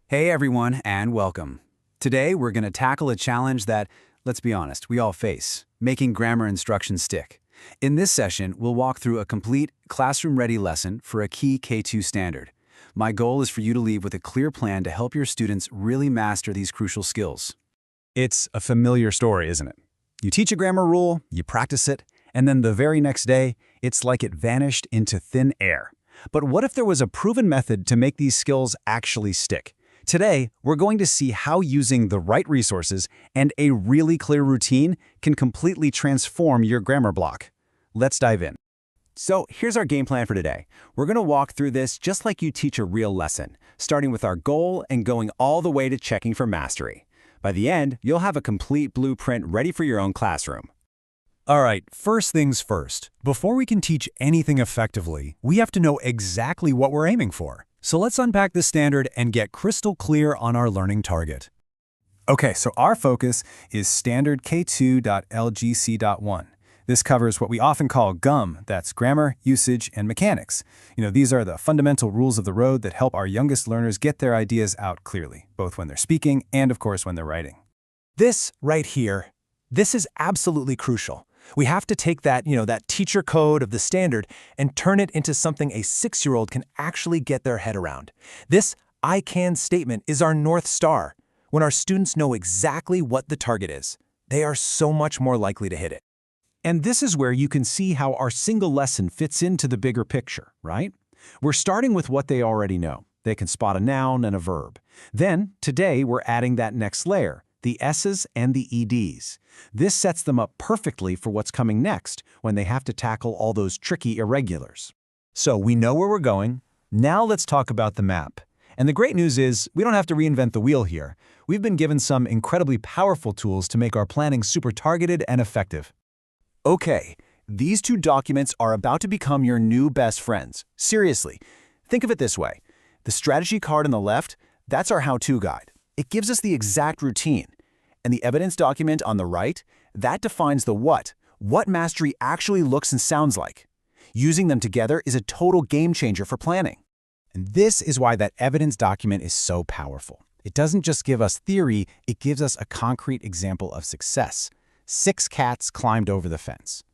Hey everyone, and welcome. Today we're going to tackle a challenge that, let's be honest, we all face, making grammar instruction stick. In this session, we'll walk through a complete classroom-ready lesson for a key K-2 standard. My goal is for you to leave with a clear plan to help your students really master these crucial skills. It's a familiar story, isn't it? You teach a grammar rule, you practice it, and then the very next day, it's like it vanished into thin air. But what if there was a proven method to make these skills actually stick? Today, we're going to see how using the right resources and a really clear routine can completely transform your grammar block. Let's dive in. So here's our game plan for today. We're going to walk through this just like you teach a real lesson, starting with our goal and going all the way to checking for mastery. By the end, you'll have a complete blueprint ready for your own classroom. All right, first things first. Before we can teach anything effectively, we have to know exactly what we're aiming for. So let's unpack the standard and get crystal clear on our learning target. Okay, so our focus is standard K-2.L.G.C.1. This covers what we often call GUM, that's grammar, usage, and mechanics. These are the fundamental rules of the road that help our youngest learners get their ideas out clearly, both when they're speaking and, of course, when they're writing. This right here, this is absolutely crucial. We have to take that, that teacher code of the standard and turn it into something a 6-year-old can actually get their head around. This I can statement is our North Star. When our students know exactly what the target is, they are so much more likely to hit it. And this is where you can see how our single lesson fits into the bigger picture, right? We're starting with what they already know. They can spot a noun and a verb. Then, today, we're adding that next layer, the S's and the EDs. This sets them up perfectly for what's coming next when they have to tackle all those tricky irregulars. So we know where we're going. Now let's talk about the map. And the great news is we don't have to reinvent the wheel here. We've been given some incredibly powerful tools to make our planning super targeted and effective. Okay, these two documents are about to become your new best friends. Seriously, think of it this way. The strategy card on the left, that's our how-to guide. It gives us the exact routine. And the evidence document on the right, that defines the what mastery actually looks and sounds like. Using them together is a total game changer for planning. And this is why that evidence document is so powerful. It doesn't just give us theory, it gives us a concrete example of success. 6 cats climbed over the fence.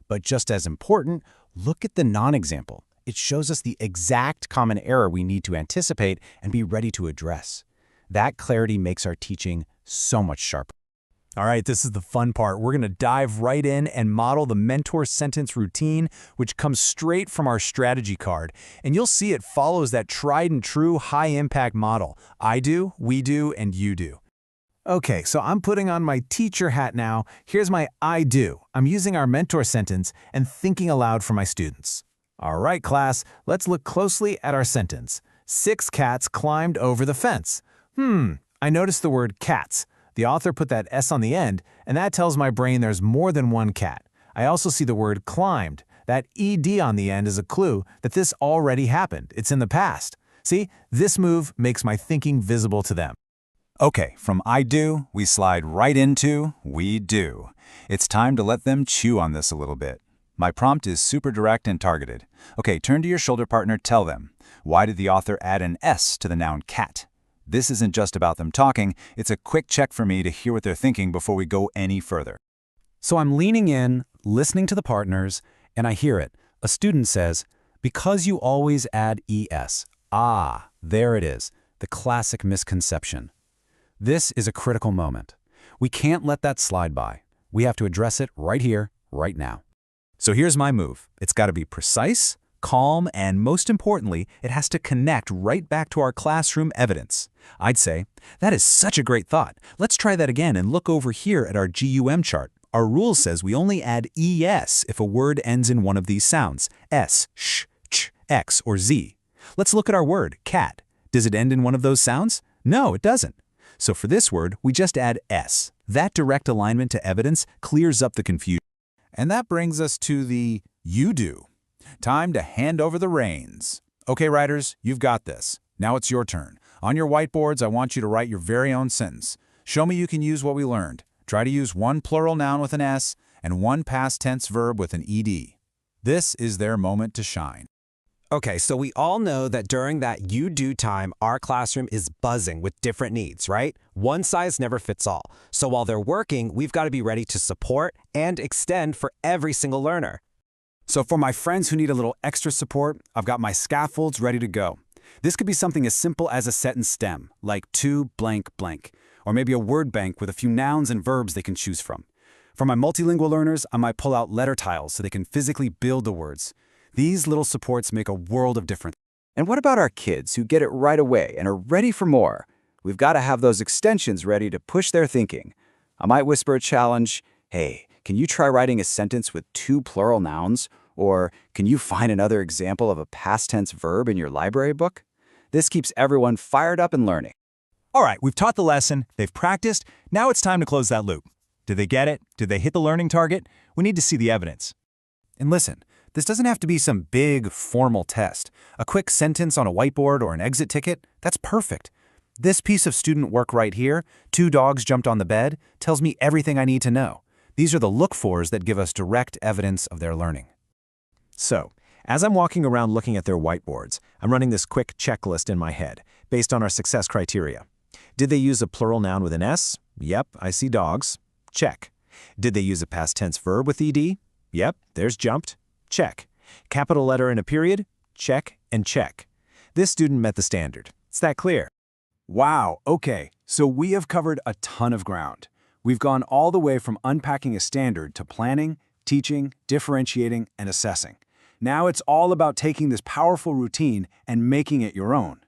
But just as important, look at the non-example. It shows us the exact common error we need to anticipate and be ready to address. That clarity makes our teaching so much sharper. All right, this is the fun part. We're going to dive right in and model the mentor sentence routine, which comes straight from our strategy card. And you'll see it follows that tried and true high-impact model. I do, we do, and you do. Okay, so I'm putting on my teacher hat now. Here's my I do. I'm using our mentor sentence and thinking aloud for my students. All right, class, let's look closely at our sentence. 6 cats climbed over the fence. I noticed the word cats. The author put that S on the end, and that tells my brain there's more than one cat. I also see the word climbed. That ED on the end is a clue that this already happened. It's in the past. See, this move makes my thinking visible to them. Okay, from I do, we slide right into we do. It's time to let them chew on this a little bit. My prompt is super direct and targeted. Okay, turn to your shoulder partner, tell them. Why did the author add an S to the noun cat? This isn't just about them talking, it's a quick check for me to hear what they're thinking before we go any further. So I'm leaning in, listening to the partners, and I hear it. A student says, because you always add ES. Ah, there it is, the classic misconception. This is a critical moment. We can't let that slide by. We have to address it right here, right now. So here's my move. It's got to be precise, calm, and most importantly, it has to connect right back to our classroom evidence. I'd say, that is such a great thought. Let's try that again and look over here at our GUM chart. Our rule says we only add ES if a word ends in one of these sounds, S, sh, ch, x, or z. Let's look at our word, cat. Does it end in one of those sounds? No, it doesn't. So for this word, we just add S. That direct alignment to evidence clears up the confusion. And that brings us to the you do. Time to hand over the reins. Okay, writers, you've got this. Now it's your turn. On your whiteboards, I want you to write your very own sentence. Show me you can use what we learned. Try to use one plural noun with an S and one past tense verb with an ED. This is their moment to shine. Okay, so we all know that during that you do time, our classroom is buzzing with different needs, right? One size never fits all. So while they're working, we've got to be ready to support and extend for every single learner. So for my friends who need a little extra support, I've got my scaffolds ready to go. This could be something as simple as a sentence stem, like to blank blank, or maybe a word bank with a few nouns and verbs they can choose from. For my multilingual learners, I might pull out letter tiles so they can physically build the words. These little supports make a world of difference. And what about our kids who get it right away and are ready for more? We've got to have those extensions ready to push their thinking. I might whisper a challenge, hey, can you try writing a sentence with 2 plural nouns? Or can you find another example of a past tense verb in your library book? This keeps everyone fired up and learning. All right, we've taught the lesson, they've practiced, now it's time to close that loop. Did they get it? Did they hit the learning target? We need to see the evidence. And listen, this doesn't have to be some big, formal test. A quick sentence on a whiteboard or an exit ticket, that's perfect. This piece of student work right here, 2 dogs jumped on the bed, tells me everything I need to know. These are the look-fors that give us direct evidence of their learning. So, as I'm walking around looking at their whiteboards, I'm running this quick checklist in my head, based on our success criteria. Did they use a plural noun with an S? Yep, I see dogs. Check. Did they use a past tense verb with ed? Yep, there's jumped. Check. Capital letter in a period? Check and check. This student met the standard. It's that clear. Wow, okay, so we have covered a ton of ground. We've gone all the way from unpacking a standard to planning, teaching, differentiating, and assessing. Now it's all about taking this powerful routine and making it your own.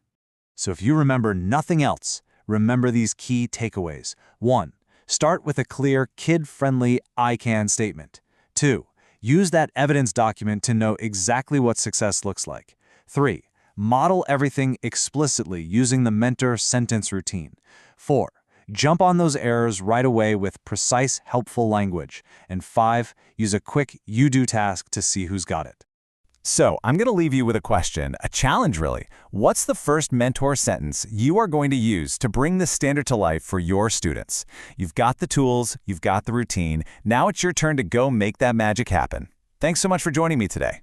So if you remember nothing else, remember these key takeaways. 1. Start with a clear, kid-friendly I can statement. 2. Use that evidence document to know exactly what success looks like. 3. Model everything explicitly using the mentor sentence routine. 4. Jump on those errors right away with precise, helpful language. And 5. Use a quick you-do task to see who's got it. So, I'm going to leave you with a question, a challenge really. What's the first mentor sentence you are going to use to bring this standard to life for your students? You've got the tools, you've got the routine. Now it's your turn to go make that magic happen. Thanks so much for joining me today.